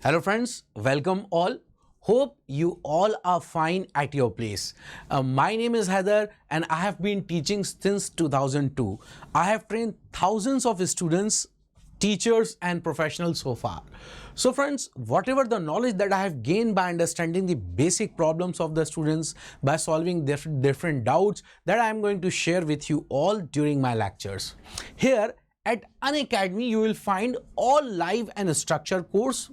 Hello friends, welcome all. Hope you all are fine at your place. My name is Heather and I have been teaching since 2002. I have trained thousands of students, teachers and professionals so far. So friends, whatever the knowledge that I have gained by understanding the basic problems of the students, by solving different doubts, that I am going to share with you all during my lectures. Here at Unacademy, you will find all live and structured course,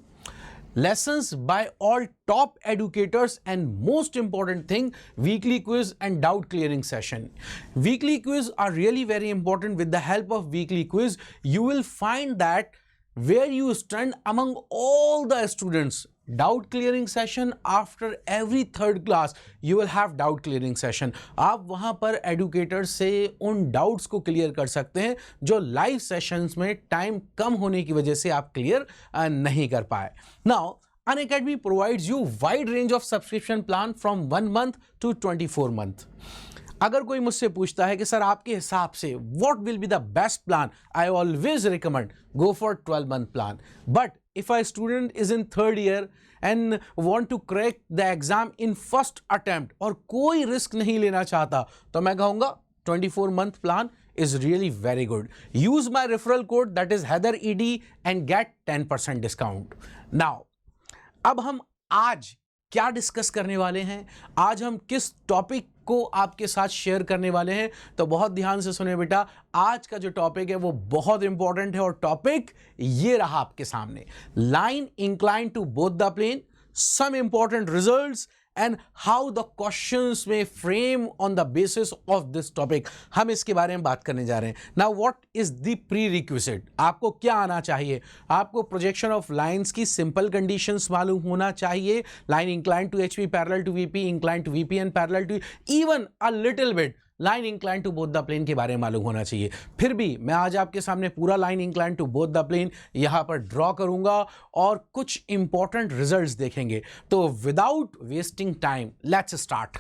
lessons by all top educators, and most important thing, weekly quiz and doubt clearing session. Weekly quiz are really very important. With the help of weekly quiz, you will find that where you stand among all the students. Doubt clearing session after every third class you will have doubt clearing session. आप वहां पर educator से उन doubts को clear कर सकते हैं जो लाइव सेशंस में टाइम कम होने की वजह से आप क्लियर नहीं कर पाए. Now Unacademy provides you wide range of subscription plan from 1 month to 24 month. अगर कोई मुझसे पूछता है कि सर आपके हिसाब से what will be the best plan, I always recommend go for 12 month plan. But if a student is in third year and want to crack the exam in first attempt और कोई risk नहीं लेना चाहता, तो मैं कहूँगा 24 month plan is really very good. Use my referral code that is HeatherED and get 10% discount. Now, अब हम आज क्या डिस्कस करने वाले हैं, आज हम किस टॉपिक को आपके साथ शेयर करने वाले हैं, तो बहुत ध्यान से सुने बेटा. आज का जो टॉपिक है वो बहुत इंपॉर्टेंट है और टॉपिक ये रहा आपके सामने. Line incline to both the plane, some important results and how the questions may frame on the basis of this topic. हम इसके बारे में बात करने जा रहे हैं. Now what is the prerequisite? आपको क्या आना चाहिए? आपको projection of lines की simple conditions मालूम होना चाहिए. Line inclined to HP, parallel to VP, inclined to VP and parallel to even a little bit line incline to both the plane के बारे में मालूम होना चाहिए. फिर भी मैं आज आपके सामने पूरा line incline to both the plane यहां पर ड्रॉ करूंगा और कुछ इंपॉर्टेंट रिजल्ट्स देखेंगे. तो without wasting time let's start.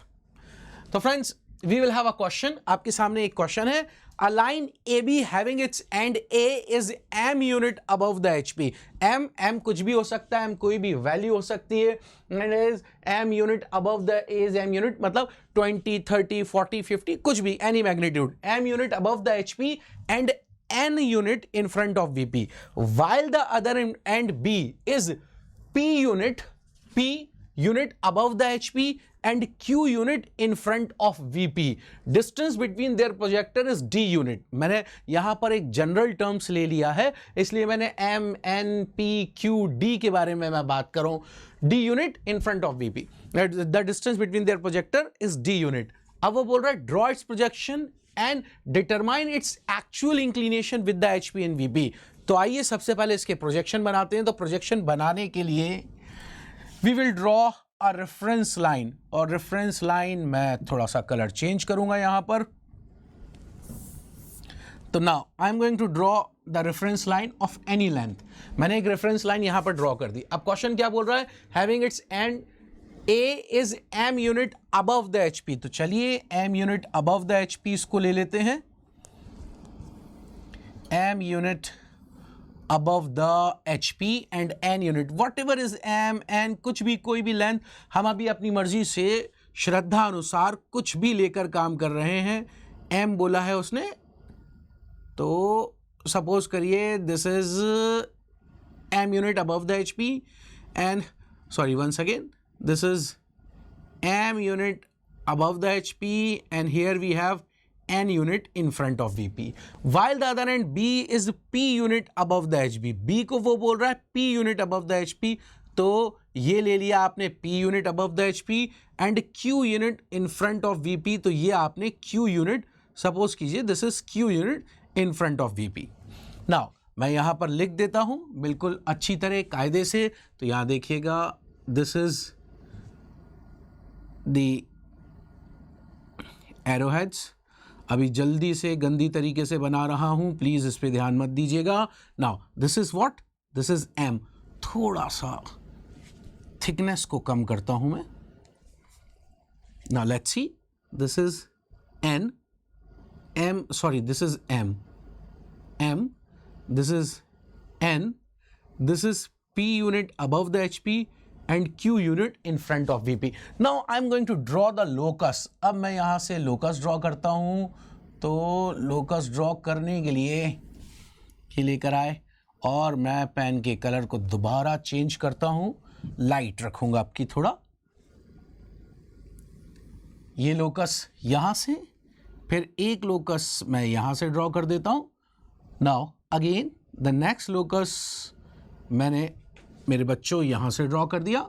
तो friends, we will have a question. आपके सामने एक क्वेश्चन है. A line AB having its end A is M unit above the HP. M कुछ भी हो सकता है, M कोई भी वैल्यू हो सकती है. And is M unit above the A is M unit मतलब 20, 30, 40, 50 कुछ भी, any magnitude. M unit above the HP and N unit in front of VP. While the other end B is P unit above the HP and Q unit in front of VP. Distance between their projector is D unit. मैंने यहां पर एक general terms ले लिया है, इसलिए मैंने M, N, P, Q, D के बारे में मैं बात कर रहा हूं. D unit in front of VP. The distance between their projector is D unit. अब वो बोल रहा है draw its projection and determine its actual inclination with the HP and VP. तो आइए सबसे पहले इसके प्रोजेक्शन बनाते हैं. तो प्रोजेक्शन बनाने के लिए we will draw a reference line, और reference line मैं थोड़ा सा कलर चेंज करूंगा यहां पर. तो now I am going to draw the reference line of any length. मैंने एक reference line यहां पर ड्रॉ कर दी. अब क्वेश्चन क्या बोल रहा है? Having its end A is M unit above the HP. तो चलिए M unit above the HP इसको ले लेते हैं. M unit above the HP and N unit, whatever is M, N, कुछ भी, कोई भी लेंथ, हम अभी अपनी मर्जी से श्रद्धा अनुसार कुछ भी लेकर काम कर रहे हैं. M बोला है उसने, तो सपोज करिए this is M unit above the HP and sorry once again this is M unit above the HP and here we have N unit in front of VP. While the other end B is P unit above the HP. B को वो बोल रहा है P unit above the HP. तो ये ले लिया आपने P unit above the HP and Q unit in front of VP. तो ये आपने Q unit, सपोज कीजिए this is Q unit in front of VP. Now मैं यहाँ पर लिख देता हूँ बिल्कुल अच्छी तरह कायदे से. तो यहाँ देखिएगा this is the arrowheads. अभी जल्दी से गंदी तरीके से बना रहा हूं, प्लीज इस पे ध्यान मत दीजिएगा. Now this is what, this is M. थोड़ा सा थिकनेस को कम करता हूं मैं. Now let's C, this is N, M, sorry this is M, this is N, this is P unit above the HP and Q unit in front of VP. Now I'm going to draw the locus. अब मैं यहाँ से locus draw करता हूँ, तो locus draw करने के लिए ये लेकर आए और मैं पेन के कलर को दोबारा चेंज करता हूँ, लाइट रखूँगा आपकी थोड़ा। ये लोकस यहाँ से, फिर एक लोकस मैं यहाँ से ड्रॉ कर देता हूँ। Now again the next locus मैंने मेरे बच्चों यहाँ से ड्रॉ कर दिया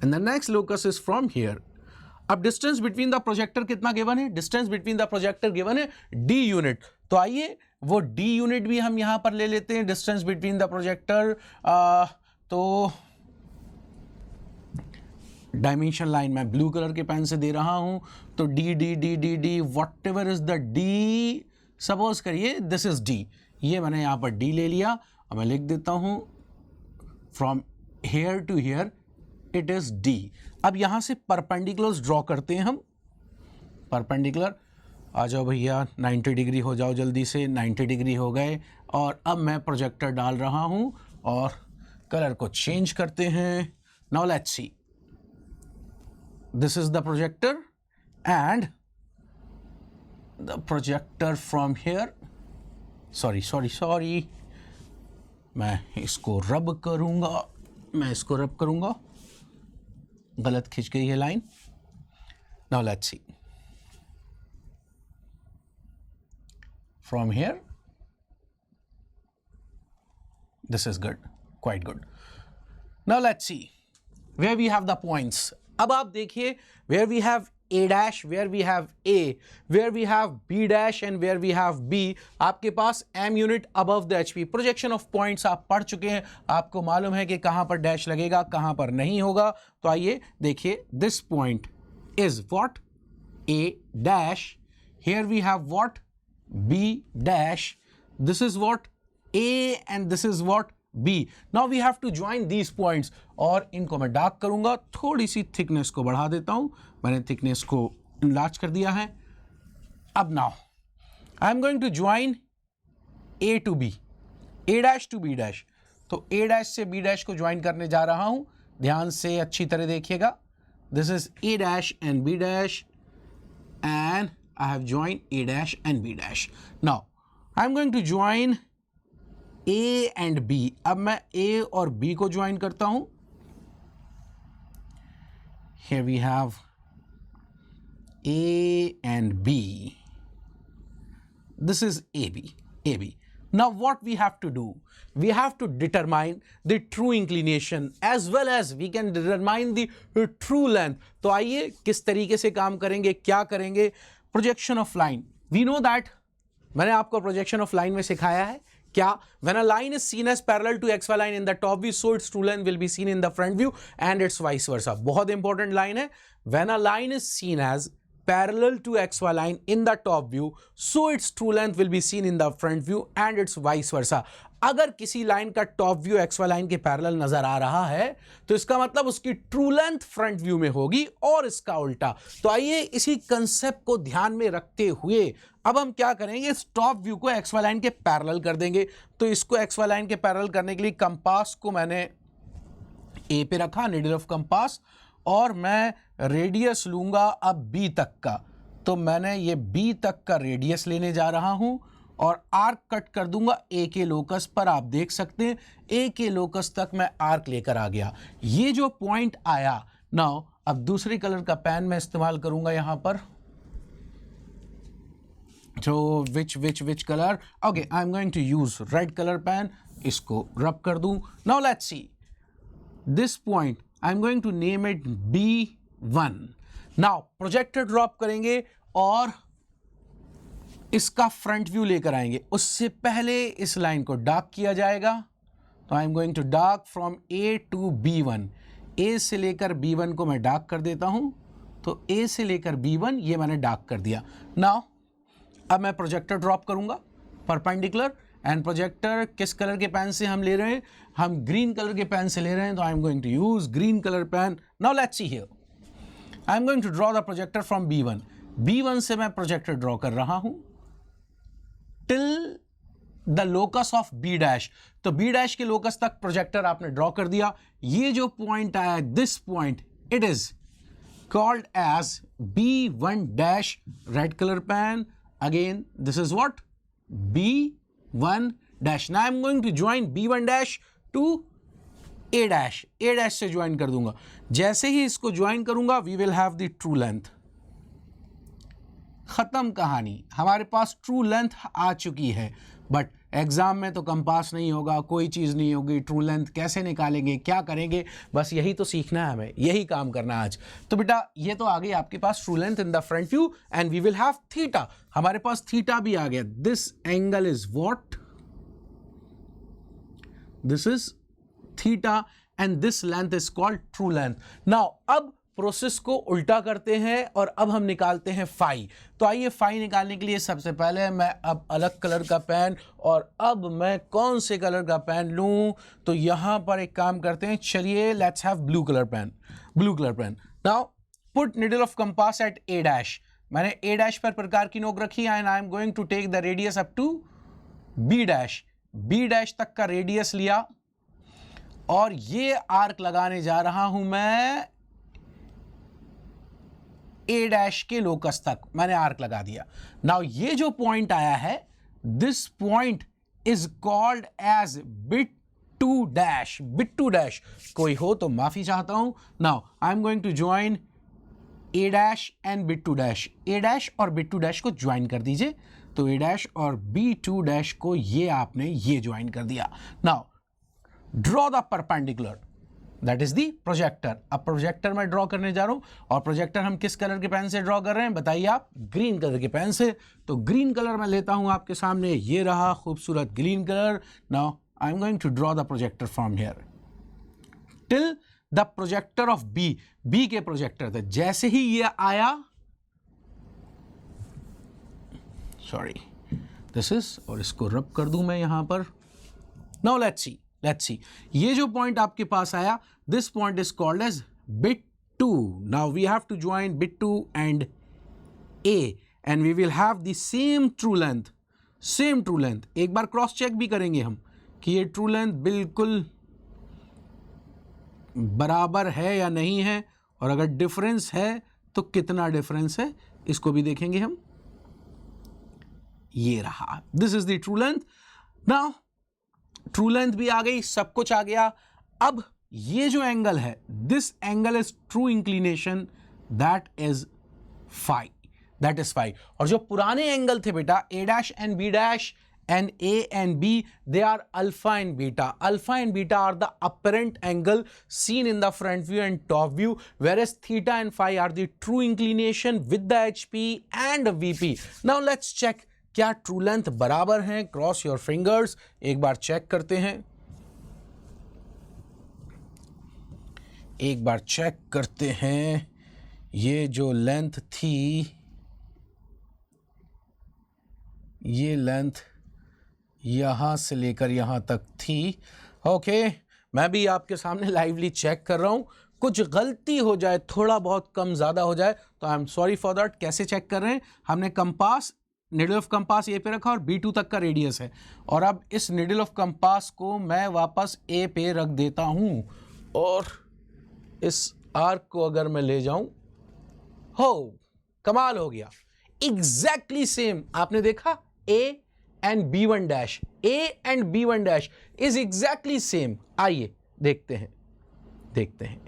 and the next locus is from here. अब डिस्टेंस बिटवीन द प्रोजेक्टर कितना गिवन है? Distance between the projector given है d यूनिट। तो आइए वो d यूनिट भी हम यहाँ पर ले लेते हैं, डिस्टेंस बिटवीन द प्रोजेक्टर। तो डायमेंशन लाइन मैं ब्लू कलर के पेन से दे रहा हूं, तो D D D D D what ever is the D, suppose करिए दिस इज डी, ये मैंने यहां पर डी ले लिया। अब मैं लिख देता हूं from here to here it is D. अब यहां से परपेंडिकुलर्स ड्रॉ करते हैं हम। परपेंडिकुलर आ जाओ भैया, 90 डिग्री हो जाओ जल्दी से, 90 डिग्री हो गए। और अब मैं प्रोजेक्टर डाल रहा हूं और कलर को चेंज करते हैं। Now let's C, this is the projector and the projector from here, sorry मैं इसको रब करूंगा, गलत खिंच गई है line. now let's see from here, this is good, quite good. now let's see where we have the points. अब आप देखिए, where we have A dash, where we have A, where we have B dash and where we have B, आपके पास M unit above the HP। Projection of points आप पढ़ चुके हैं, आपको मालूम है कि कहां पर डैश लगेगा, कहां पर नहीं होगा। तो आइए देखिए, this point is what? A dash, here we have what? B dash, this is what? A and this is what? B. Now we have to join these points और इनको मैं डार्क करूंगा, थोड़ी सी थिकनेस को बढ़ा देता हूं, मैंने थिकनेस को इनलार्ज कर दिया है। अब now I am going to join A to B, A dash to B dash. तो A डैश से B डैश को ज्वाइन करने जा रहा हूं, ध्यान से अच्छी तरह देखिएगा। This is A dash and B dash and I have join A dash and B dash. Now I am going to join A and B। अब मैं A और B को ज्वाइन करता हूं। Here we have A and B. This is AB. Now what we have to do? We have to determine the true inclination as well as we can determine the true length. तो आइए किस तरीके से काम करेंगे, क्या करेंगे? Projection of line. We know that मैंने आपको projection of line में सिखाया है क्या? When a line is seen as parallel to XY line in the top view, so its true length will be seen in the front view and it's vice versa. बहुत important line है। When a line is seen as parallel to XY line in the top view, so its true length will be seen in the front view and it's vice versa. अगर किसी line का top view XY line के parallel नजर आ रहा है, तो इसका मतलब उसकी ट्रू लेंथ फ्रंट व्यू में होगी और इसका उल्टा। तो आइए इसी कंसेप्ट को ध्यान में रखते हुए अब हम क्या करेंगे, इस टॉप व्यू को XY लाइन के पैरेलल कर देंगे। तो इसको XY लाइन के पैरेलल करने के लिए कंपास को मैंने A पे रखा, नीडल ऑफ कंपास, और मैं रेडियस लूंगा अब B तक का। तो मैंने ये B तक का रेडियस लेने जा रहा हूं और आर्क कट कर दूंगा A के लोकस पर। आप देख सकते हैं A के लोकस तक मैं आर्क लेकर आ गया। ये जो पॉइंट आया, नाउ अब दूसरे कलर का पेन मैं इस्तेमाल करूंगा यहां पर। So which color? Okay, I'm going to use red color pen. इसको रब कर दूं। Now let's see this point. I'm going to name it B1. Now projector drop करेंगे और इसका फ्रंट व्यू लेकर आएंगे। उससे पहले इस लाइन को डार्क किया जाएगा। तो I am going to dark from A to B1। A से लेकर B1 को मैं डार्क कर देता हूं। तो A से लेकर B1 ये मैंने डार्क कर दिया। नाउ अब मैं प्रोजेक्टर ड्रॉप करूंगा परपेंडिकुलर, एंड प्रोजेक्टर किस कलर के पेन से हम ले रहे हैं? हम ग्रीन कलर के पेन से ले रहे हैं। तो I am going to use green colour pen. Now let's see here, I am going to draw the projector from B1। B1 से मैं प्रोजेक्टर ड्रॉ कर रहा हूं till the locus of B dash. तो बी डैश के locus तक projector आपने draw कर दिया। ये जो पॉइंट आया, this point, it is called as B1 dash, red color pen. Again, this is what? B1 dash. Now I'm going to join B1 dash to A dash. A dash से join कर दूंगा। जैसे ही इसको join करूंगा, we will have the true length. खत्म कहानी, हमारे पास true length आ चुकी है। बट एग्जाम में तो कंपास नहीं होगा, कोई चीज़ नहीं होगी, ट्रू लेंथ कैसे निकालेंगे, क्या करेंगे, बस यही तो सीखना है हमें, यही काम करना है आज। तो बेटा ये तो आ गई आपके पास true length in the front view and we will have theta. हमारे पास थीटा भी आ गया। This angle is what? This is theta and this length is called true length. Now अब प्रोसेस को उल्टा करते हैं और अब हम निकालते हैं फाई। तो आइए फाई निकालने के लिए सबसे पहले मैं अब अलग कलर का पेन, और अब मैं कौन से कलर का पेन लूं? तो यहां पर एक काम करते हैं, चलिए let's have blue colour pen. Blue colour pen. Now put needle of compass at A dash. मैंने ए डैश पर प्रकार की नोक रखी and I am going to take the radius up to B dash. B dash तक का radius लिया और ये आर्क लगाने जा रहा हूं मैं ए डैश के लोकस तक, मैंने आर्क लगा दिया। नाउ ये जो पॉइंट आया है, this point is called as B two dash. B two dash, कोई हो तो माफी चाहता हूं। Now I am going to join A dash and B two dash. A dash और बिट टू डैश को ज्वाइन कर दीजिए। तो ए डैश और बी टू डैश को ये आपने ये ज्वाइन कर दिया। Now draw the perpendicular, that is the projector. अब प्रोजेक्टर मैं ड्रॉ करने जा रहा हूं, और प्रोजेक्टर हम किस कलर के पेन से ड्रॉ कर रहे हैं बताइए आप? ग्रीन कलर के पेन से। तो ग्रीन कलर मैं लेता हूं आपके सामने, ये रहा खूबसूरत green colour. Now I am going to draw the projector from here till the projector of B. B के प्रोजेक्टर थे। जैसे ही ये आया, सॉरी दिस इज, और इसको रब कर दूं मैं यहां पर। Now let's see, let's see, ये जो पॉइंट आपके पास आया, this point is called as B two. Now we have to join B two and A and we will have the same true length, same true length. एक बार cross check भी करेंगे हम कि ये ट्रू लेंथ बिल्कुल बराबर है या नहीं है, और अगर डिफरेंस है तो कितना डिफरेंस है, इसको भी देखेंगे हम। ये रहा, this is the true length. Now true length भी आ गई, सब कुछ आ गया। अब ये जो एंगल है, this angle is true inclination, that is phi, that is phi. और जो पुराने एंगल थे बेटा, A dash and B dash and A and B, they are alpha and beta. Alpha and beta are the apparent angle seen in the front view and top view, whereas theta and phi are the true inclination with the HP and VP. Now let's check, क्या true length बराबर हैं? Cross your fingers, एक बार check करते हैं, एक बार check करते हैं। ये जो लेंथ थी, ये लेंथ यहां से लेकर यहां तक थी। ओके, मैं भी आपके सामने लाइवली चेक कर रहा हूं। कुछ गलती हो जाए, थोड़ा बहुत कम ज़्यादा हो जाए तो I am sorry for that. कैसे चेक कर रहे हैं? हमने कंपास, निडल ऑफ कंपास ए पे रखा और B2 तक का रेडियस है, और अब इस निडल ऑफ कंपास को मैं वापस A पे रख देता हूं, और इस आर्क को अगर मैं ले जाऊं, हो कमाल हो गया, एग्जैक्टली सेम। आपने देखा A and B1 dash, A and B1 dash is exactly same। आइए देखते हैं, देखते हैं।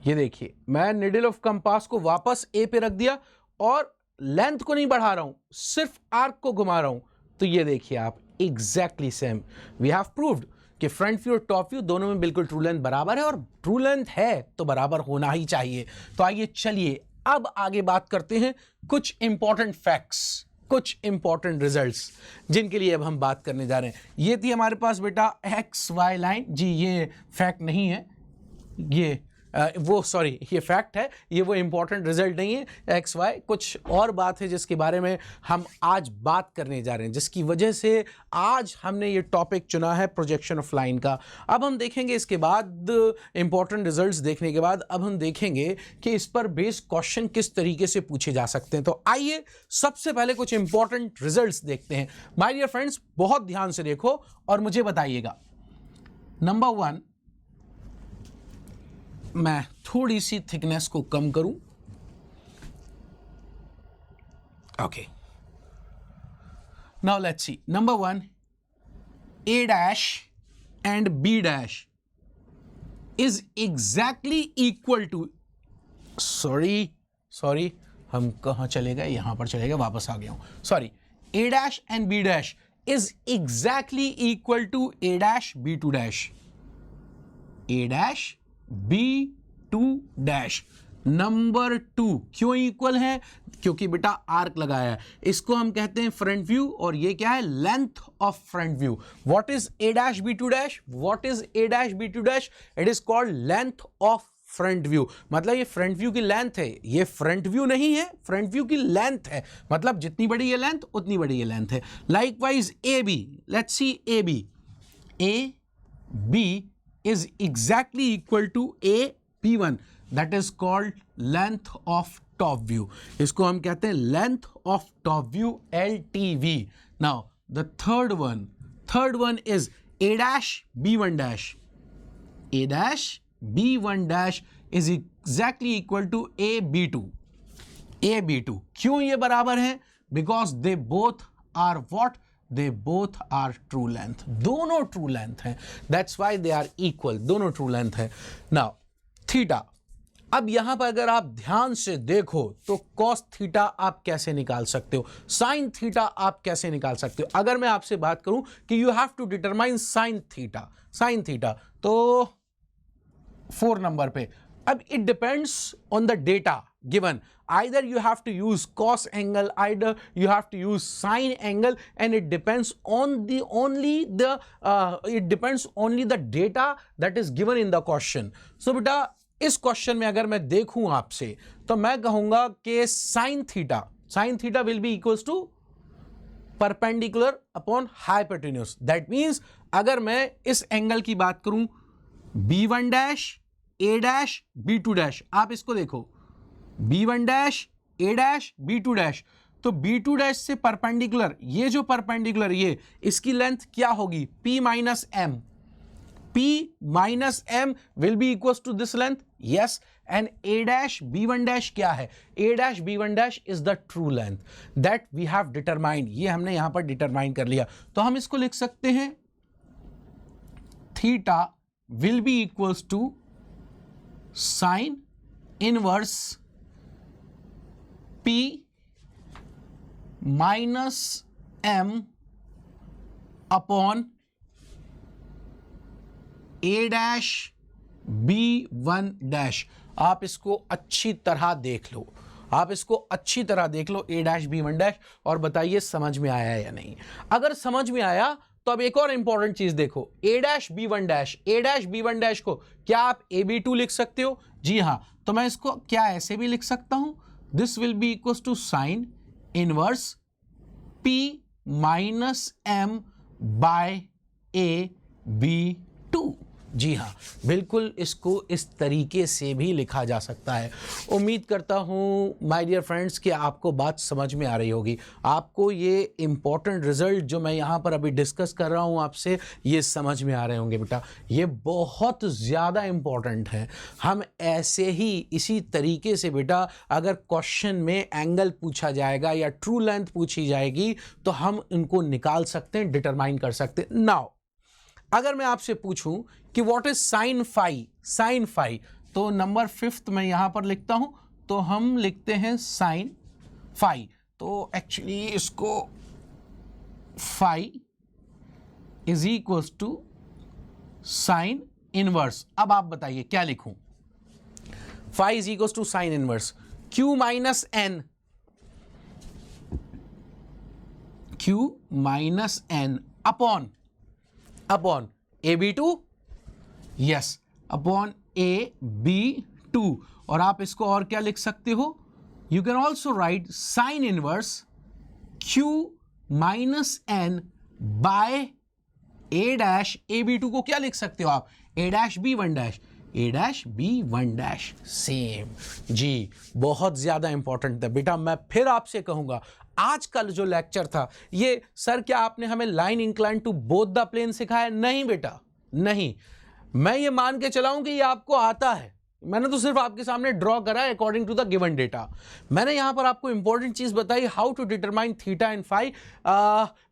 ये देखिए, मैं निडल ऑफ कंपास को वापस A पे रख दिया और लेंथ को नहीं बढ़ा रहा हूं, सिर्फ आर्क को घुमा रहा हूं। तो ये देखिए आप, exactly same. We have proved कि फ्रंट व्यू और टॉप व्यू दोनों में बिल्कुल ट्रू लेंथ बराबर है, और ट्रू लेंथ है तो बराबर होना ही चाहिए। तो आइए चलिए अब आगे बात करते हैं कुछ इंपॉर्टेंट फैक्ट्स, कुछ इंपॉर्टेंट रिजल्ट्स, जिनके लिए अब हम बात करने जा रहे हैं। ये थी हमारे पास बेटा एक्स वाई लाइन। जी ये फैक्ट नहीं है, ये वो सॉरी ये फैक्ट है, ये वो इंपॉर्टेंट रिजल्ट नहीं है एक्स वाई, कुछ और बात है जिसके बारे में हम आज बात करने जा रहे हैं, जिसकी वजह से आज हमने ये टॉपिक चुना है प्रोजेक्शन ऑफ लाइन का। अब हम देखेंगे इसके बाद इंपॉर्टेंट रिजल्ट्स देखने के बाद अब हम देखेंगे कि इस पर बेस्ड क्वेश्चन किस तरीके से पूछे जा सकते हैं। तो आइए सबसे पहले कुछ इंपॉर्टेंट रिजल्ट्स देखते हैं। माय डियर फ्रेंड्स, बहुत ध्यान से देखो और मुझे बताइएगा। नंबर 1, मैं थोड़ी सी थिकनेस को कम करूं। Okay, now let's C. Number 1, A dash and B dash is exactly equal to, sorry हम कहां चले गए, यहां पर चले गए, वापस आ गया हूं, sorry. A dash and B dash is exactly equal to A dash B2 dash, A dash B2 dash। Number 2 क्यों इक्वल है? क्योंकि बेटा आर्क लगाया है, इसको हम कहते हैं फ्रंट व्यू, और ये क्या है? Length of front view. What is A dash B2 dash? What is A dash B2 dash? It is called length of front view. मतलब ये फ्रंट व्यू की लेंथ है, ये फ्रंट व्यू नहीं है, फ्रंट व्यू की लेंथ है, मतलब जितनी बड़ी ये लेंथ उतनी बड़ी ये लेंथ है। Likewise AB, let's see AB, AB is exactly equal to AP1, that is called length of top view। इसको हम कहते हैं length of top view, LTV। Now the third one is A dash B1 dash, A dash B1 dash is exactly equal to AB2, AB2। क्यों ये बराबर है? Because they both are what? They both are true length, दोनों true length हैं, that's why they are equal, दोनों true length है। Now theta, अब यहां पर अगर आप ध्यान से देखो तो cos थीटा आप कैसे निकाल सकते हो, sin थीटा आप कैसे निकाल सकते हो। अगर मैं आपसे बात करूं कि you have to determine sin theta, तो 4 नंबर पे, अब it depends on the data given, either you have to use cos angle, either you have to use sin angle, and it depends on only the data that is given in the question। So बेटा इस question में अगर मैं देखूं आपसे तो मैं कहूंगा कि sin theta will be equals to perpendicular upon hypotenuse। that means अगर मैं इस एंगल की बात करूं B1 dash A dash B2 dash, आप इसको देखो B1 dash A dash B2 dash, तो B2 dash से परपेंडिकुलर, ये जो परपेंडिकुलर ये इसकी लेंथ क्या होगी? P minus M, P minus M will be equals to this length, yes, and A dash B1 dash क्या है? A dash B1 dash is the true length that we have determined, ये हमने यहां पर determine कर लिया। तो हम इसको लिख सकते हैं theta will be equals to sin inverse P minus M upon A dash B1 dash। आप इसको अच्छी तरह देख लो, A dash B1 dash, और बताइए समझ में आया या नहीं। अगर समझ में आया तो अब एक और इंपॉर्टेंट चीज देखो, A dash B1 dash को क्या आप AB2 लिख सकते हो? जी हां, तो मैं इसको क्या ऐसे भी लिख सकता हूं, this will be equals to sine inverse P minus M by AB2। जी हाँ, बिल्कुल इसको इस तरीके से भी लिखा जा सकता है। उम्मीद करता हूँ माय डियर फ्रेंड्स कि आपको बात समझ में आ रही होगी, आपको ये इम्पॉर्टेंट रिजल्ट जो मैं यहाँ पर अभी डिस्कस कर रहा हूँ आपसे, ये समझ में आ रहे होंगे बेटा। ये बहुत ज़्यादा इम्पॉर्टेंट है। हम ऐसे ही इसी तरीके से बेटा अगर क्वेश्चन में एंगल पूछा जाएगा या ट्रू लेंथ पूछी जाएगी तो हम इनको निकाल सकते हैं, डिटरमाइन कर सकते हैं। नाउ अगर मैं आपसे पूछूं कि व्हाट इज साइन फाई, तो नंबर 5 मैं यहां पर लिखता हूं, तो हम लिखते हैं साइन फाई। तो एक्चुअली इसको phi is equals to sine inverse. अब आप बताइए क्या लिखूं? Phi is equals to sine inverse Q minus n upon AB2, yes, upon A B two, और आप इसको और क्या लिख सकते हो, you can also write sine inverse Q minus N by A dash A B two को क्या लिख सकते हो आप, A dash B one dash, A dash B one dash. Same जी, बहुत ज्यादा इंपॉर्टेंट था बेटा। मैं फिर आपसे कहूंगा, आज कल जो लेक्चर था ये, सर क्या आपने हमें line incline to both the plane सिखाया? नहीं बेटा, नहीं। मैं ये मान के चलाऊं कि ये आपको आता है, मैंने तो सिर्फ आपके सामने ड्रॉ करा है according to the given data. मैंने यहां पर आपको इंपॉर्टेंट चीज बताई, how to determine theta and phi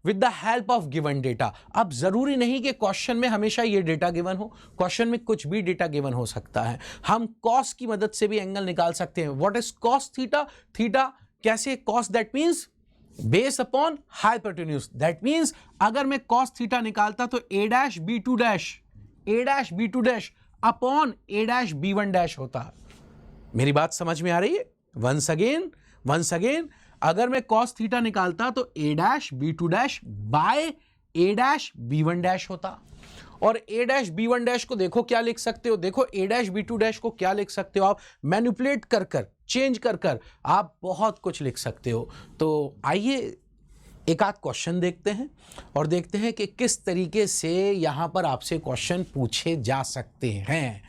with the help of given data. अब जरूरी नहीं कि क्वेश्चन में हमेशा ये डेटा गिवन हो, क्वेश्चन में कुछ भी डेटा गिवन हो सकता है। हम कॉस की मदद से भी एंगल निकाल सकते हैं। What is cos theta? Theta कैसे? Cos that means base upon hypotenuse. That means अगर मैं कॉस थीटा निकालता तो A dash B two dash, A dash B two dash upon A dash B one dash होता। मेरी बात समझ में आ रही है? वंस अगेन, अगर मैं कॉस थीटा निकालता तो A dash B two dash by A dash B one dash होता। और A dash B one dash को देखो क्या लिख सकते हो, देखो A dash B two dash को क्या लिख सकते हो आप, मैनिपुलेट कर कर, चेंज कर कर आप बहुत कुछ लिख सकते हो। तो आइए एक आध क्वेश्चन देखते हैं और देखते हैं कि किस तरीके से यहां पर आपसे क्वेश्चन पूछे जा सकते हैं।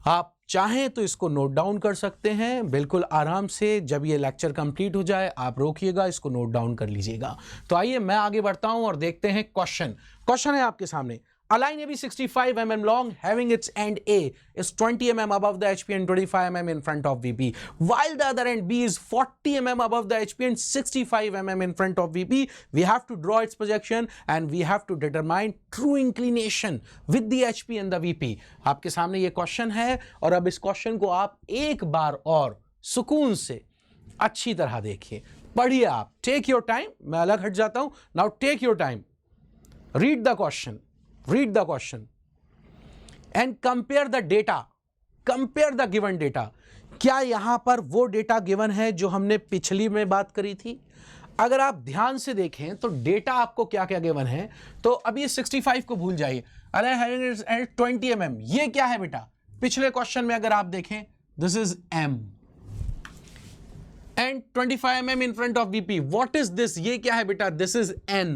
आप चाहें तो इसको नोट डाउन कर सकते हैं बिल्कुल आराम से। जब ये लेक्चर कंप्लीट हो जाए आप रोकिएगा, इसको नोट डाउन कर लीजिएगा। तो आइए मैं आगे बढ़ता हूं और देखते हैं क्वेश्चन। क्वेश्चन है आपके सामने, a line AB 65 mm long having its end A is 20 mm above the HP and 25 mm in front of VP, while the other end B is 40 mm above the HP and 65 mm in front of VP. We have to draw its projection and we have to determine true inclination with the HP and the VP. आपके सामने ये question है और अब इस question को आप एक बार और सुकून से अच्छी तरह देखिए, पढ़िए आप। टेक योर टाइम, मैं अलग हट जाता हूं। Now take your time, read the question, read the question and compare the data, compare the given data। क्या यहां पर वो डेटा गिवन है जो हमने पिछली में बात करी थी? अगर आप ध्यान से देखें तो डेटा आपको क्या क्या गिवन है। तो अब ये 65 को भूल जाइए, अरे 20 mm, ये क्या है बेटा? पिछले क्वेश्चन में अगर आप देखें, this is m and 25 mm in front of VP, what is this? ये क्या है बेटा? This is n,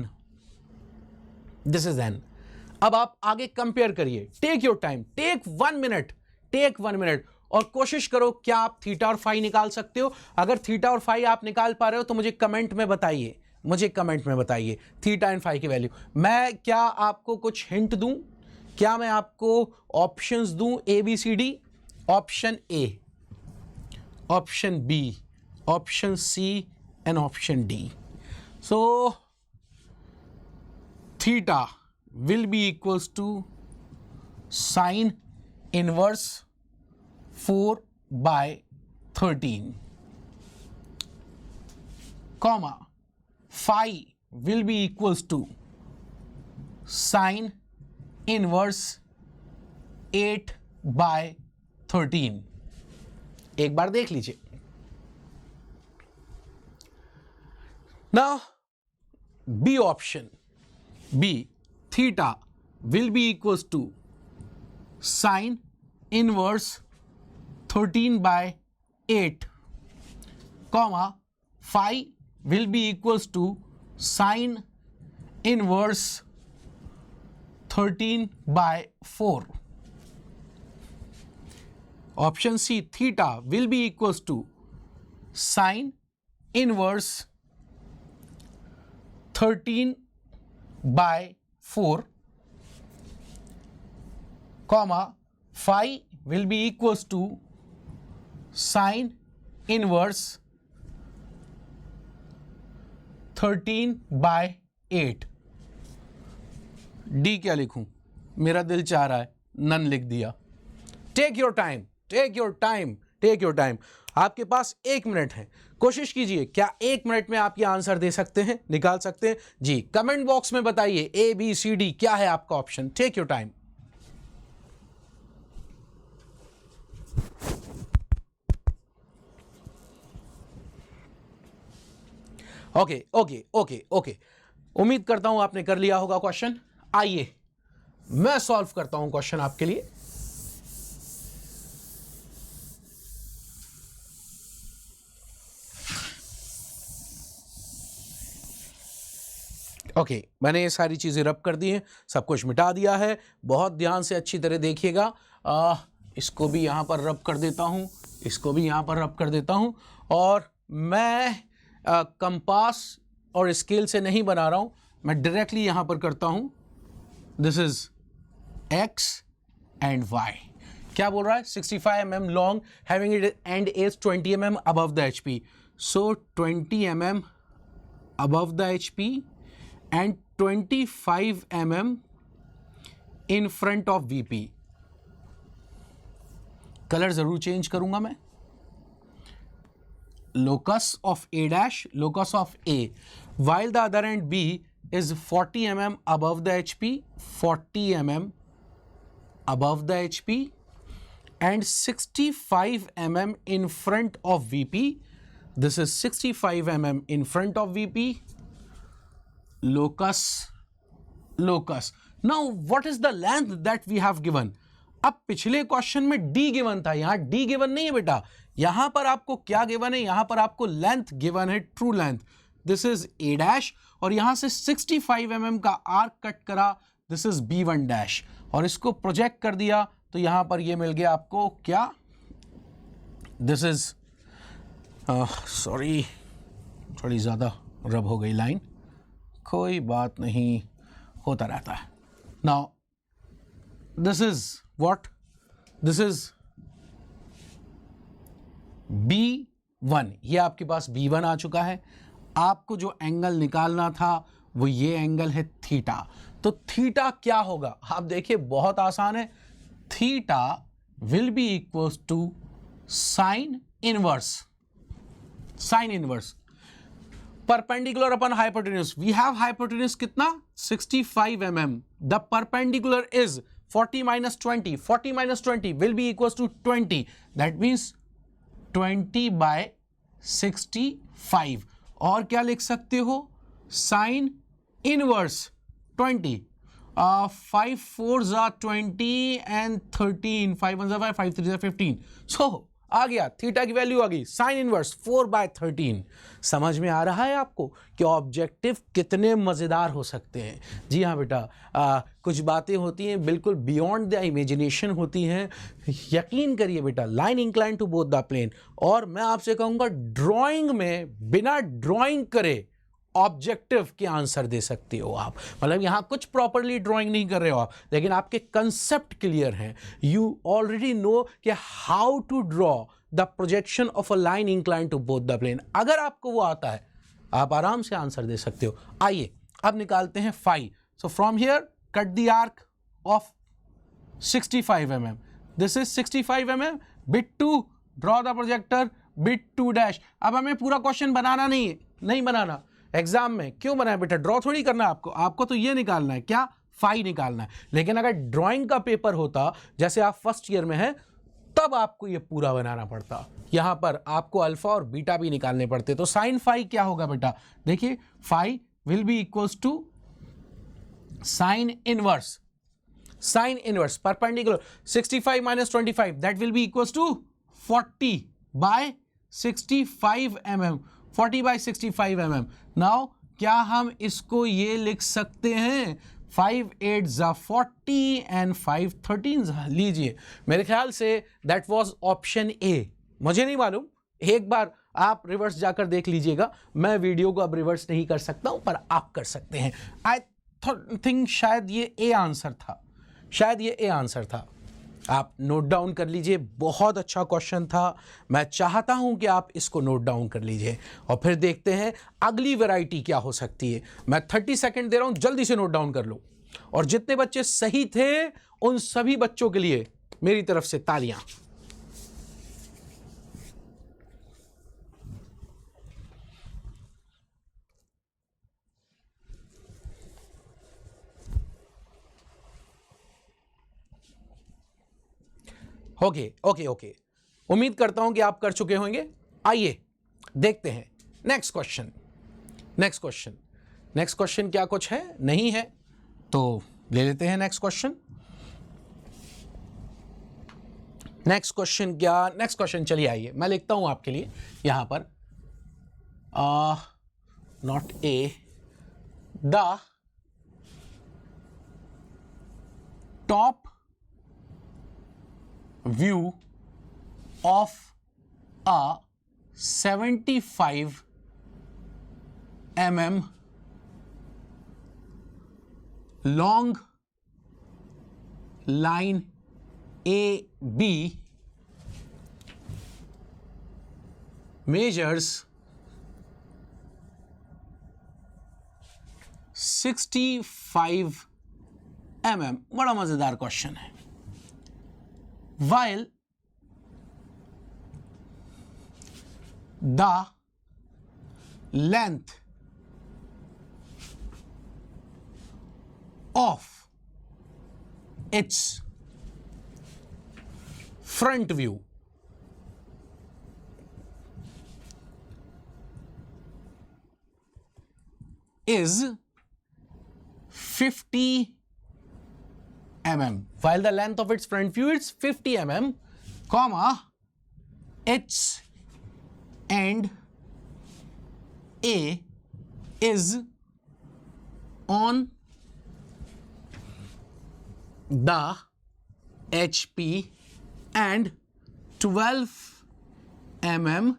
this is n। अब आप आगे कंपेयर करिए, take your time, take 1 minute, take 1 minute और कोशिश करो क्या आप थीटा और फाई निकाल सकते हो। अगर थीटा और फाई आप निकाल पा रहे हो तो मुझे कमेंट में बताइए, मुझे कमेंट में बताइए थीटा एंड फाई की वैल्यू। मैं क्या आपको कुछ हिंट दूं? क्या मैं आपको ऑप्शंस दूं? A B C D, option A, option B, option C and option D. So theta will be equals to sine inverse 4 by 13, comma phi will be equals to sine inverse 8 by 13। एक बार देख लीजिए। Now B option, B, theta will be equals to sine inverse 13 by 8, comma phi will be equals to sine inverse 13 by 4. Option C, theta will be equals to sine inverse 13 by 4, comma phi will be equals to sine inverse 13 by 8। D क्या लिखूं? मेरा दिल चाह रहा है none लिख दिया। Take your time, take your time, take your time. आपके पास 1 मिनट है, कोशिश कीजिए क्या 1 मिनट में आप ये आंसर दे सकते हैं, निकाल सकते हैं? जी, कमेंट बॉक्स में बताइए ए बी सी डी क्या है आपका option. Take your time. Okay okay okay okay, उम्मीद करता हूं आपने कर लिया होगा क्वेश्चन। आइए मैं सॉल्व करता हूं क्वेश्चन आपके लिए। ओके, मैंने ये सारी चीज़ें रब कर दी हैं, सब कुछ मिटा दिया है। बहुत ध्यान से अच्छी तरह देखिएगा। इसको भी यहाँ पर रब कर देता हूँ, इसको भी यहाँ पर रब कर देता हूँ। और मैं कंपास और स्केल से नहीं बना रहा हूँ, मैं डायरेक्टली यहाँ पर करता हूँ। This is x and y। क्या बोल रहा है? 65 mm long, having it and is 20 mm above the HP। So 20 mm above the HP and 25 mm in front of VP। Colour जरूर चेंज करूंगा मैं। locus of A dash, locus of A, while the other end B is 40 mm above the HP, 40 mm above the HP and 65 mm in front of VP. This is 65 mm in front of VP. Locus, locus. Now what is the length that we have given? अब पिछले question में D given था, यहां D given नहीं है बेटा। यहां पर आपको क्या गिवन है? यहां पर आपको लेंथ गिवन है, true length. This is A dash और यहां से 65 mm का आर्क कट करा, दिस इज B1 डैश और इसको प्रोजेक्ट कर दिया तो यहां पर ये मिल गया आपको क्या? दिस इज सॉरी, थोड़ी ज्यादा रब हो गई लाइन, कोई बात नहीं, होता रहता है। Now this is what? This is B1, ये आपके पास B1 आ चुका है। आपको जो एंगल निकालना था वो ये एंगल है थीटा। तो थीटा क्या होगा? आप देखिए बहुत आसान है। Theta will be equals to sine inverse, sine inverse perpendicular upon hypotenuse. We have hypotenuse कितना? 65 mm। The perpendicular is 40 minus 20, 40 minus 20 will be equals to 20. That means 20 by 65। और क्या लिख सकते हो? Sine inverse 20। 5 4s are 20 and 13, 5 1s are 5, 5 3s are 15। So आ गया, theta की value आ गई, sine inverse 4/13। समझ में आ रहा है आपको कि ऑब्जेक्टिव कितने मजेदार हो सकते हैं? जी हाँ बेटा, कुछ बातें होती हैं बिल्कुल बियॉन्ड द इमेजिनेशन होती हैं। यकीन करिए बेटा, line incline to both the plane. और मैं आपसे कहूँगा ड्राइंग में बिना ड्राइंग करे ऑब्जेक्टिव के आंसर दे सकते हो आप। मतलब यहां कुछ प्रॉपरली ड्राइंग नहीं कर रहे हो आप, लेकिन आपके कंसेप्ट क्लियर हैं। यू ऑलरेडी नो कि how to draw the projection of a line incline to both the plane. अगर आपको वो आता है, आप आराम से आंसर दे सकते हो। आइए अब निकालते हैं phi. So from here cut the arc of 65 mm। This is 65 mm। B 2 draw the projector, B 2 dash. अब हमें पूरा क्वेश्चन बनाना नहीं है, नहीं बनाना। एग्जाम में क्यों बनाया बेटा? ड्रॉ थोड़ी करना है आपको, आपको तो ये निकालना है क्या? फाई निकालना है। लेकिन अगर ड्राइंग का पेपर होता, जैसे आप फर्स्ट ईयर में हैं, तब आपको ये पूरा बनाना पड़ता। यहां पर आपको अल्फा और बीटा भी निकालने पड़ते। तो साइन फाई क्या होगा बेटा? देखिए, phi will be equals to sine inverse, sine inverse perpendicular 65 minus 25, that will be equals to 40 by 65 mm, 40 by 65 mm। Now क्या हम इसको ये लिख सकते हैं? 5 8s are 40 and 5 13s। लीजिए, मेरे ख्याल say that was option A, मुझे नहीं मालूम, एक बार आप रिवर्स जाकर देख लीजिएगा। मैं वीडियो को अब रिवर्स नहीं कर सकता हूं, पर आप कर सकते हैं। आई थिंक शायद ये ए आंसर था, शायद ये ए आंसर था। आप नोट डाउन कर लीजिए, बहुत अच्छा क्वेश्चन था। मैं चाहता हूं कि आप इसको नोट डाउन कर लीजिए और फिर देखते हैं अगली वैरायटी क्या हो सकती है। मैं 30 सेकंड दे रहा हूं, जल्दी से नोट डाउन कर लो। और जितने बच्चे सही थे उन सभी बच्चों के लिए मेरी तरफ से तालियां। ओके ओके ओके, उम्मीद करता हूं कि आप कर चुके होंगे। आइए देखते हैं next question. Next question, next question क्या कुछ है? नहीं है तो ले लेते हैं नेक्स्ट क्वेश्चन। नेक्स्ट क्वेश्चन क्या? नेक्स्ट क्वेश्चन, चलिए आइए मैं लिखता हूं आपके लिए यहां पर, not a, the top view of a 75 mm long line AB measures 65 mm. बड़ा मजेदार क्वेश्चन है. While the length of its front view is 50 mm. While the length of its front view is 50 mm, comma, its end A is on the HP and 12 mm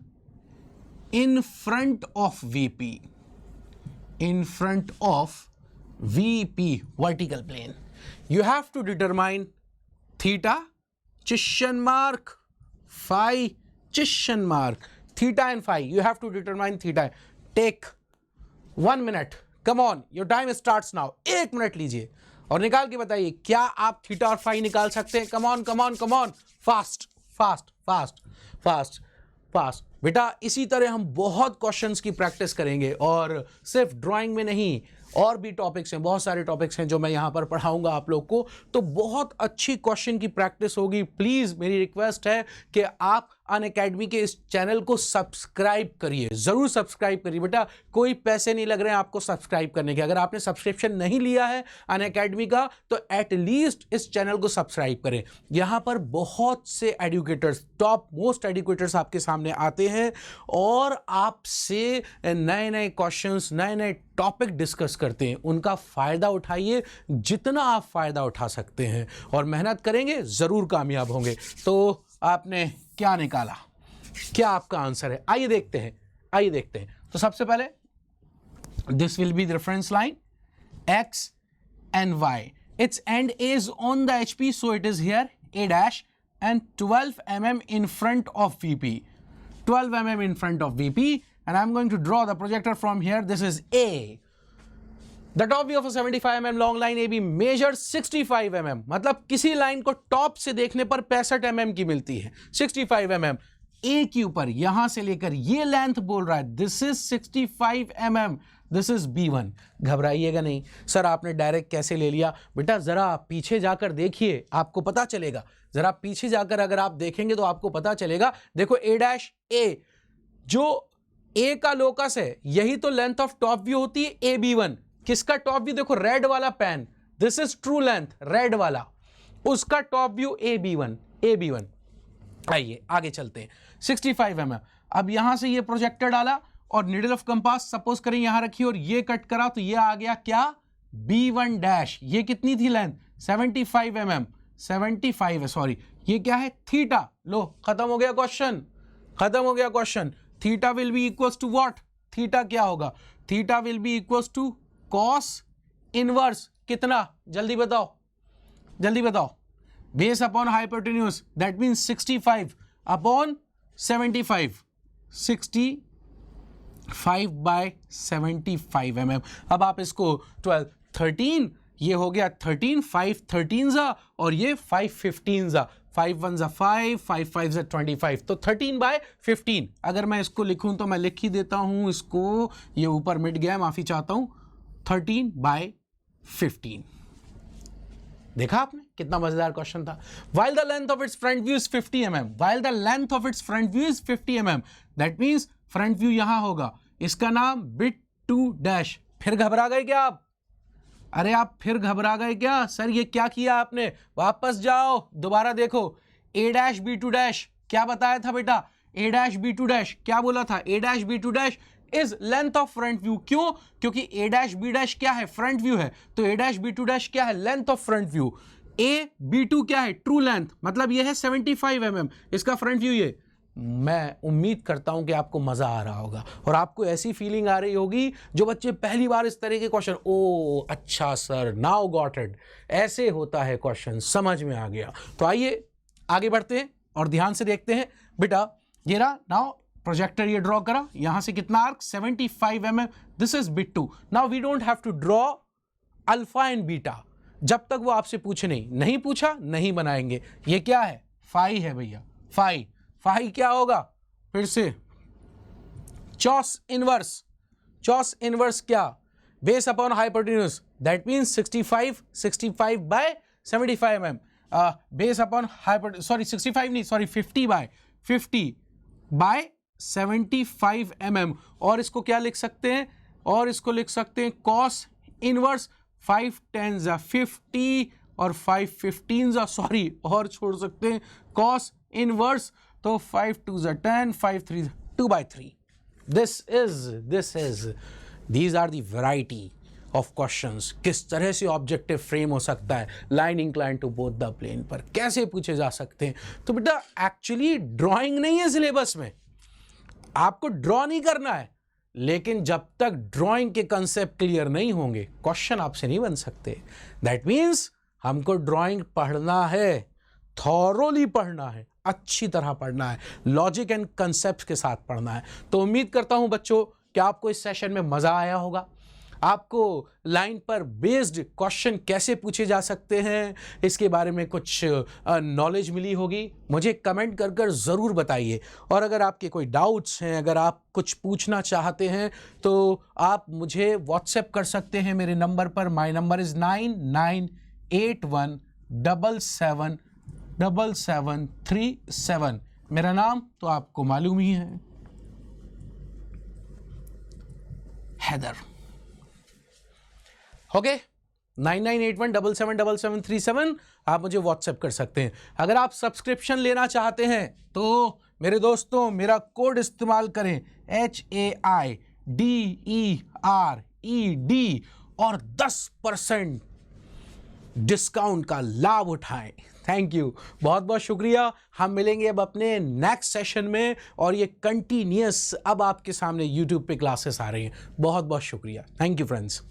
in front of VP. In front of VP, vertical plane. You have to determine theta, question mark, phi, question mark. Theta and phi, you have to determine theta. Take 1 minute. Come on, your time starts now. 1 minute लीजिए और निकाल के बताइए क्या आप theta और phi निकाल सकते हैं. Come on come on come on, fast fast fast fast fast. बेटा इसी तरह हम बहुत क्वेश्चंस की प्रैक्टिस करेंगे और सिर्फ ड्राइंग में नहीं, और भी टॉपिक्स हैं, बहुत सारे टॉपिक्स हैं जो मैं यहाँ पर पढ़ाऊंगा आप लोग को. तो बहुत अच्छी क्वेश्चन की प्रैक्टिस होगी. प्लीज़ मेरी रिक्वेस्ट है कि आप अनअकैडमी के इस चैनल को सब्सक्राइब करिए, ज़रूर सब्सक्राइब करिए बेटा. कोई पैसे नहीं लग रहे हैं आपको सब्सक्राइब करने के. अगर आपने सब्सक्रिप्शन नहीं लिया है अनअकैडमी का तो एटलीस्ट इस चैनल को सब्सक्राइब करें. यहाँ पर बहुत से एडुकेटर्स, टॉप मोस्ट एडुकेटर्स आपके सामने आते हैं और आपसे नए नए क्वेश्चंस, नए नए टॉपिक डिस्कस करते हैं. उनका फ़ायदा उठाइए जितना आप फ़ायदा उठा सकते हैं और मेहनत करेंगे ज़रूर कामयाब होंगे. तो आपने क्या निकाला, क्या आपका आंसर है, आइए देखते हैं, आइए देखते हैं. तो सबसे पहले this will be the reference line x and y. Its end is on the HP, so it is here A dash and 12 mm in front of VP. 12 mm in front of VP, and I'm going to draw the projector from here. This is A. The top view of a 75 mm long line AB measures 65 mm. मतलब किसी line को top से देखने पर 65 mm की मिलती है. 65 mm A के ऊपर यहां से लेकर ये लेंथ बोल रहा है. This is 65 mm. This is B1. घबराइएगा नहीं सर आपने डायरेक्ट कैसे ले लिया. बेटा जरा पीछे जाकर देखिए, आपको पता चलेगा. जरा पीछे जाकर अगर आप देखेंगे तो आपको पता चलेगा. देखो A डैश A, जो A का लोकस है यही तो लेंथ ऑफ टॉप व्यू होती है AB1. किसका टॉप व्यू देखो, रेड वाला pen, this is true length, red वाला, उसका टॉप व्यू AB1. AB1. आइए आगे चलते हैं. 65 mm. अब यहां से ये प्रोजेक्टर डाला और नीडल ऑफ कंपास सपोज करें यहां रखी और ये कट करा तो ये आ गया क्या, B1 डैश. ये कितनी थी लेंथ, 75 mm. 75 है, सॉरी, ये क्या है, थीटा. लो खत्म हो गया क्वेश्चन, खत्म हो गया question. Theta will be equals to what, theta क्या होगा, theta will be equals to cos inverse कितना, जल्दी बताओ, जल्दी बताओ. Base upon hypotenuse, that means 65 upon 75. 65 by 75 mm. अब आप इसको 12 13, ये हो गया 13, 5 13 जा और ये 5 15 जा. 5 1 जा 5, 5 5 जा 25. तो 13 बाय 15. अगर मैं इसको लिखूं तो मैं लिख ही देता हूं इसको, ये ऊपर मिट गया, माफी चाहता हूं. 13 बाय 15. देखा आपने कितना मजेदार क्वेश्चन था. While the length of its front view is 50 mm. While the length of its front view is 50 mm. That means front view यहां होगा. इसका नाम bit 2 dash. फिर घबरा गए क्या आप, अरे आप फिर घबरा गए क्या, सर ये क्या किया आपने, वापस जाओ दोबारा देखो. A dash B2 dash क्या बताया था बेटा, A dash B2 dash क्या बोला था, A dash B2 dash is length of front view. क्यों, क्योंकि A डैश B डैश क्या है, फ्रंट व्यू है, तो A डैश B2 डैश क्या है, length of front view. B2 क्या है? ट्रू लेंथ, मतलब ये है 75 mm, इसका फ्रंट व्यू ये। मैं उम्मीद करता हूं कि आपको मजा आ रहा होगा और आपको ऐसी फीलिंग आ रही होगी जो बच्चे पहली बार इस तरह के क्वेश्चन, ओ अच्छा सर, नाउ गॉट इट, ऐसे होता है क्वेश्चन, समझ में आ गया। तो आइए आगे बढ़ते हैं और ध्यान से देखते हैं। बेटा ये रहा, नाउ प्रोजेक्टर ये ड्रॉ करा, यहां से कितना arc? 75 mm, this is bit 2। Now we don't have to draw alpha and beta, जब तक वो आपसे पूछे नहीं पूछा नहीं बनाएंगे। ये क्या है? फाई है भैया, फाई। फाई क्या होगा? फिर से चॉस इनवर्स। चॉस इनवर्स क्या? Base upon hypotenuse, that means 65 by 75 mm, base upon hypotenuse, sorry 65 नहीं, सॉरी 50 बाय 75 mm। और इसको क्या लिख सकते हैं? और इसको लिख सकते हैं कॉस इनवर्स 5 10s 50 और 5 15s, सॉरी, और छोड़ सकते हैं कॉस इनवर्स, तो 5 2s 10, 5 3s 2/3। These are the variety of questions। किस तरह से ऑब्जेक्टिव फ्रेम हो सकता है, line incline to both the plane पर कैसे पूछे जा सकते हैं। तो बेटा एक्चुअली ड्राइंग नहीं है सिलेबस में, आपको ड्रॉ नहीं करना है, लेकिन जब तक ड्राइंग के कंसेप्ट क्लियर नहीं होंगे क्वेश्चन आपसे नहीं बन सकते। दैट मीन्स हमको ड्राइंग पढ़ना है, थॉरोली पढ़ना है, अच्छी तरह पढ़ना है, लॉजिक एंड कंसेप्ट के साथ पढ़ना है। तो उम्मीद करता हूं बच्चों कि आपको इस सेशन में मजा आया होगा, आपको लाइन पर बेस्ड क्वेश्चन कैसे पूछे जा सकते हैं इसके बारे में कुछ नॉलेज मिली होगी। मुझे कमेंट कर कर ज़रूर बताइए, और अगर आपके कोई डाउट्स हैं, अगर आप कुछ पूछना चाहते हैं तो आप मुझे व्हाट्सएप कर सकते हैं मेरे नंबर पर। My number is 9981777737। मेरा नाम तो आपको मालूम ही है, हैदर। ओके, 9981777737 आप मुझे व्हाट्सएप कर सकते हैं। अगर आप सब्सक्रिप्शन लेना चाहते हैं तो मेरे दोस्तों मेरा कोड इस्तेमाल करें HAIDERED और 10% डिस्काउंट का लाभ उठाएं। थैंक यू, बहुत बहुत शुक्रिया। हम मिलेंगे अब अपने नेक्स्ट सेशन में, और ये कंटिन्यूअस अब आपके सामने यूट्यूब पे क्लासेस आ रही हैं। बहुत बहुत शुक्रिया, थैंक यू फ्रेंड्स।